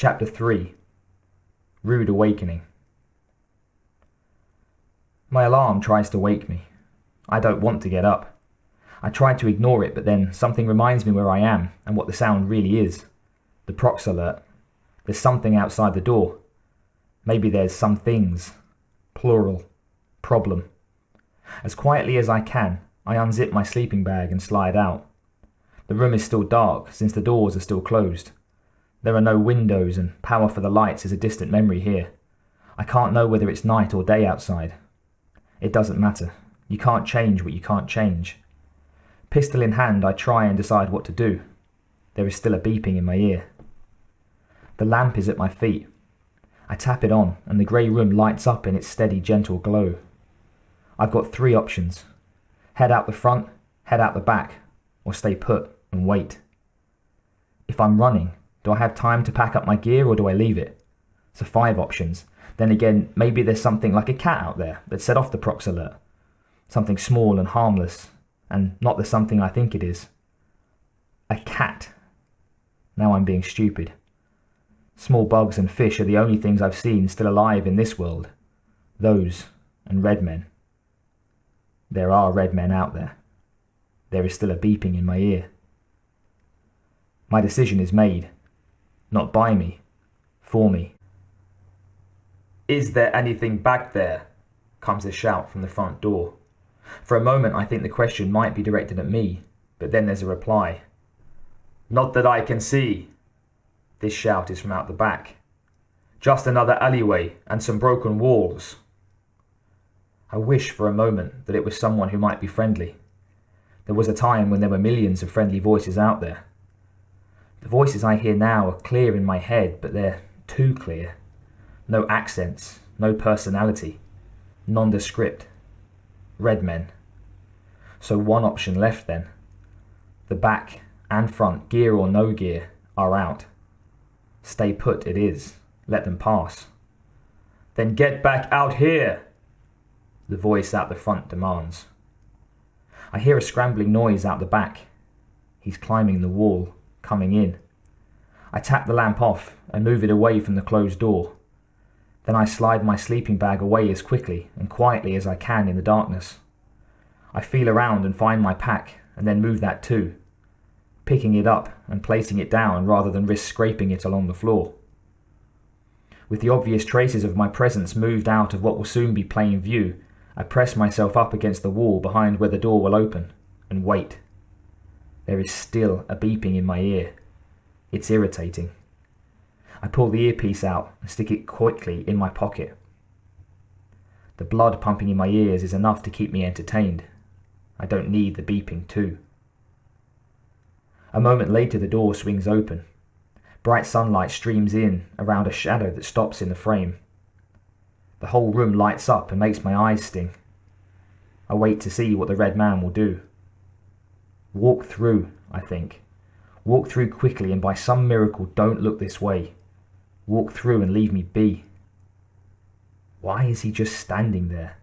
Chapter 3. Rude Awakening. My alarm tries to wake me. I don't want to get up. I try to ignore it, but then something reminds me where I am and what the sound really is. The prox alert. There's something outside the door. Maybe there's some things. Plural. Problem. As quietly as I can, I unzip my sleeping bag and slide out. The room is still dark since the doors are still closed. There are no windows and power for the lights is a distant memory here. I can't know whether it's night or day outside. It doesn't matter. You can't change what you can't change. Pistol in hand, I try and decide what to do. There is still a beeping in my ear. The lamp is at my feet. I tap it on and the grey room lights up in its steady, gentle glow. I've got 3 options. Head out the front, head out the back, or stay put and wait. If I'm running, do I have time to pack up my gear or do I leave it? So 5 options. Then again, maybe there's something like a cat out there that set off the prox alert. Something small and harmless, and not the something I think it is. A cat. Now I'm being stupid. Small bugs and fish are the only things I've seen still alive in this world. Those and red men. There are red men out there. There is still a beeping in my ear. My decision is made. Not by me, for me. "Is there anything back there?" comes a shout from the front door. For a moment I think the question might be directed at me, but then there's a reply. "Not that I can see." This shout is from out the back. "Just another alleyway and some broken walls." I wish for a moment that it was someone who might be friendly. There was a time when there were millions of friendly voices out there. The voices I hear now are clear in my head, but they're too clear. No accents, no personality, nondescript. Red men. So 1 option left then. The back and front, gear or no gear, are out. Stay put it is. Let them pass. "Then get back out here," the voice out the front demands. I hear a scrambling noise out the back. He's climbing the wall. Coming in. I tap the lamp off and move it away from the closed door. Then I slide my sleeping bag away as quickly and quietly as I can in the darkness. I feel around and find my pack and then move that too, picking it up and placing it down rather than risk scraping it along the floor. With the obvious traces of my presence moved out of what will soon be plain view, I press myself up against the wall behind where the door will open and wait. There is still a beeping in my ear. It's irritating. I pull the earpiece out and stick it quickly in my pocket. The blood pumping in my ears is enough to keep me entertained. I don't need the beeping too. A moment later the door swings open. Bright sunlight streams in around a shadow that stops in the frame. The whole room lights up and makes my eyes sting. I wait to see what the red man will do. Walk through, I think. Walk through quickly and by some miracle don't look this way. Walk through and leave me be. Why is he just standing there?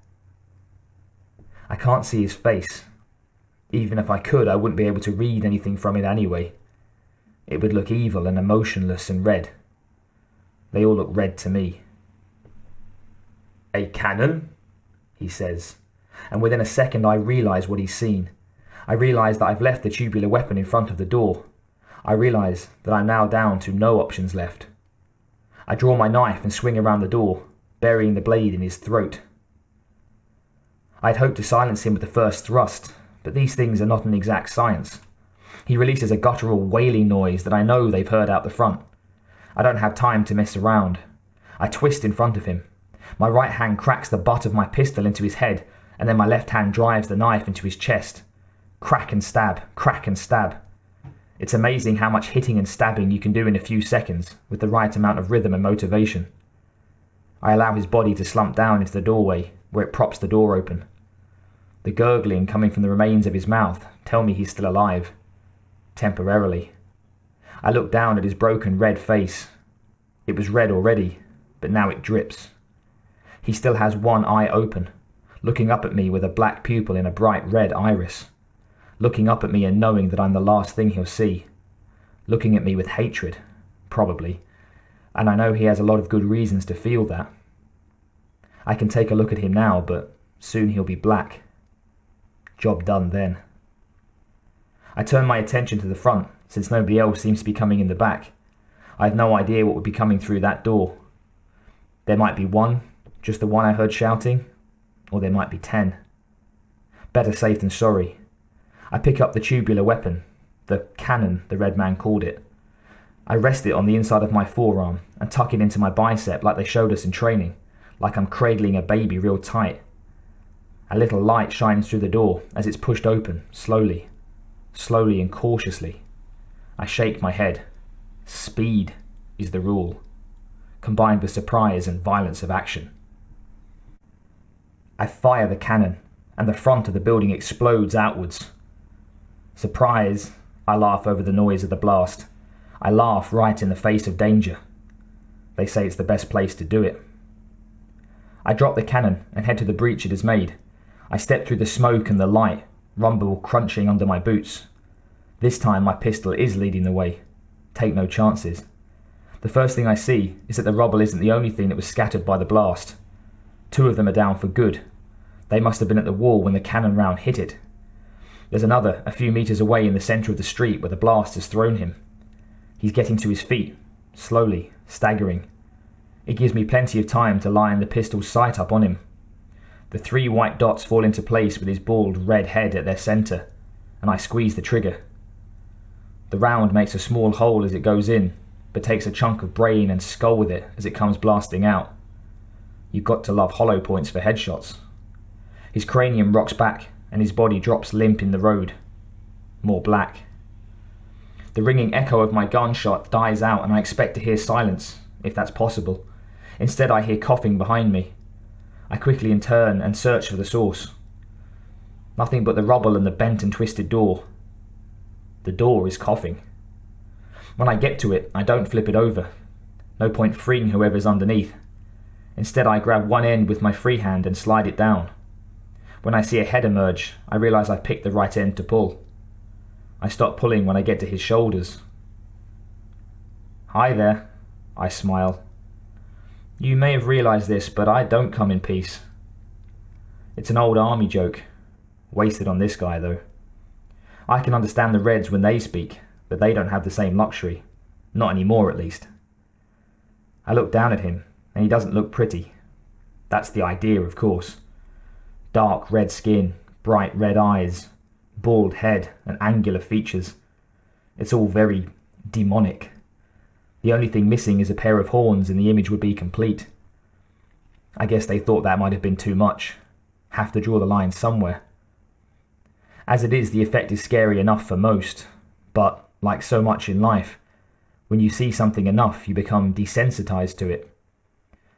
I can't see his face. Even if I could, I wouldn't be able to read anything from it anyway. It would look evil and emotionless and red. They all look red to me. "A cannon?" he says, and within a second I realise what he's seen. I realise that I've left the tubular weapon in front of the door. I realise that I'm now down to no options left. I draw my knife and swing around the door, burying the blade in his throat. I'd hoped to silence him with the first thrust, but these things are not an exact science. He releases a guttural wailing noise that I know they've heard out the front. I don't have time to mess around. I twist in front of him. My right hand cracks the butt of my pistol into his head, and then my left hand drives the knife into his chest. Crack and stab, crack and stab. It's amazing how much hitting and stabbing you can do in a few seconds with the right amount of rhythm and motivation. I allow his body to slump down into the doorway, where it props the door open. The gurgling coming from the remains of his mouth tell me he's still alive. Temporarily. I look down at his broken red face. It was red already, but now it drips. He still has one eye open, looking up at me with a black pupil in a bright red iris. Looking up at me and knowing that I'm the last thing he'll see. Looking at me with hatred, probably. And I know he has a lot of good reasons to feel that. I can take a look at him now, but soon he'll be black. Job done then. I turn my attention to the front, since nobody else seems to be coming in the back. I have no idea what would be coming through that door. There might be one, just the one I heard shouting, or there might be 10. Better safe than sorry. I pick up the tubular weapon, the cannon the red man called it. I rest it on the inside of my forearm and tuck it into my bicep like they showed us in training, like I'm cradling a baby real tight. A little light shines through the door as it's pushed open, slowly and cautiously. I shake my head. Speed is the rule, combined with surprise and violence of action. I fire the cannon, and the front of the building explodes outwards. Surprise, I laugh over the noise of the blast. I laugh right in the face of danger. They say it's the best place to do it. I drop the cannon and head to the breach it has made. I step through the smoke and the light, rumble crunching under my boots. This time my pistol is leading the way. Take no chances. The first thing I see is that the rubble isn't the only thing that was scattered by the blast. 2 of them are down for good. They must have been at the wall when the cannon round hit it. There's another a few meters away in the centre of the street where the blast has thrown him. He's getting to his feet, slowly, staggering. It gives me plenty of time to line the pistol's sight up on him. The 3 white dots fall into place with his bald red head at their centre, and I squeeze the trigger. The round makes a small hole as it goes in, but takes a chunk of brain and skull with it as it comes blasting out. You've got to love hollow points for headshots. His cranium rocks back, and his body drops limp in the road. More black. The ringing echo of my gunshot dies out, and I expect to hear silence, if that's possible. Instead, I hear coughing behind me. I quickly turn and search for the source. Nothing but the rubble and the bent and twisted door. The door is coughing. When I get to it, I don't flip it over. No point freeing whoever's underneath. Instead, I grab one end with my free hand and slide it down. When I see a head emerge, I realise I've picked the right end to pull. I stop pulling when I get to his shoulders. "Hi there," I smile. "You may have realised this, but I don't come in peace." It's an old army joke. Wasted on this guy, though. I can understand the Reds when they speak, but they don't have the same luxury. Not anymore, at least. I look down at him, and he doesn't look pretty. That's the idea, of course. Dark red skin, bright red eyes, bald head, and angular features. It's all very demonic. The only thing missing is a pair of horns and the image would be complete. I guess they thought that might have been too much. Have to draw the line somewhere. As it is, the effect is scary enough for most, but, like so much in life, when you see something enough, you become desensitized to it.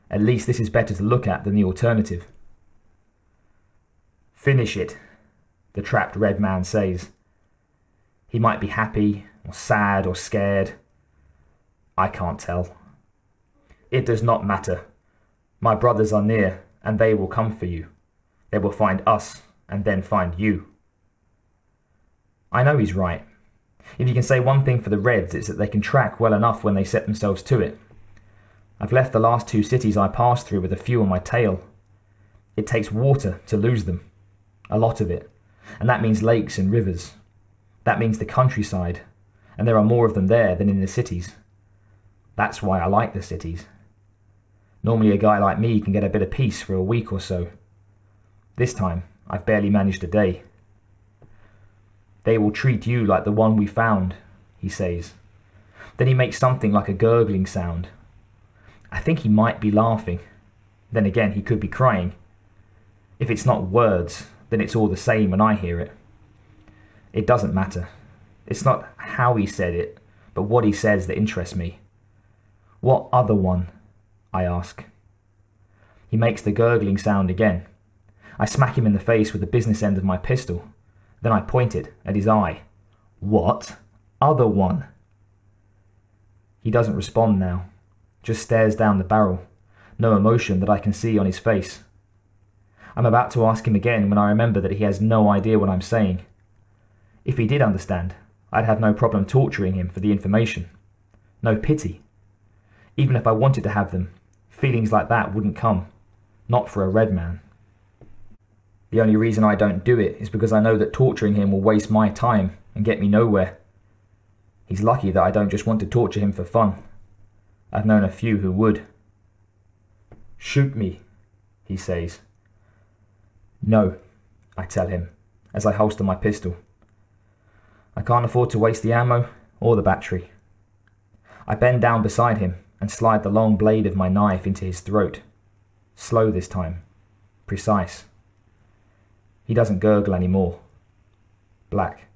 At least this is better to look at than the alternative. "Finish it," the trapped red man says. He might be happy, or sad, or scared. I can't tell. "It does not matter. My brothers are near, and they will come for you. They will find us, and then find you." I know he's right. If you can say one thing for the Reds, it's that they can track well enough when they set themselves to it. I've left the last 2 cities I passed through with a few on my tail. It takes water to lose them. A lot of it. And that means lakes and rivers. That means the countryside. And there are more of them there than in the cities. That's why I like the cities. Normally a guy like me can get a bit of peace for a week or so. This time, I've barely managed a day. "They will treat you like the one we found," he says. Then he makes something like a gurgling sound. I think he might be laughing. Then again, he could be crying. If it's not words, then it's all the same when I hear it. It doesn't matter. It's not how he said it, but what he says that interests me. "What other one?" I ask. He makes the gurgling sound again. I smack him in the face with the business end of my pistol. Then I point it at his eye. "What other one?" He doesn't respond now, just stares down the barrel, no emotion that I can see on his face. I'm about to ask him again when I remember that he has no idea what I'm saying. If he did understand, I'd have no problem torturing him for the information. No pity. Even if I wanted to have them, feelings like that wouldn't come. Not for a red man. The only reason I don't do it is because I know that torturing him will waste my time and get me nowhere. He's lucky that I don't just want to torture him for fun. I've known a few who would. "Shoot me," he says. "No," I tell him, as I holster my pistol. I can't afford to waste the ammo or the battery. I bend down beside him and slide the long blade of my knife into his throat. Slow this time. Precise. He doesn't gurgle anymore. Black.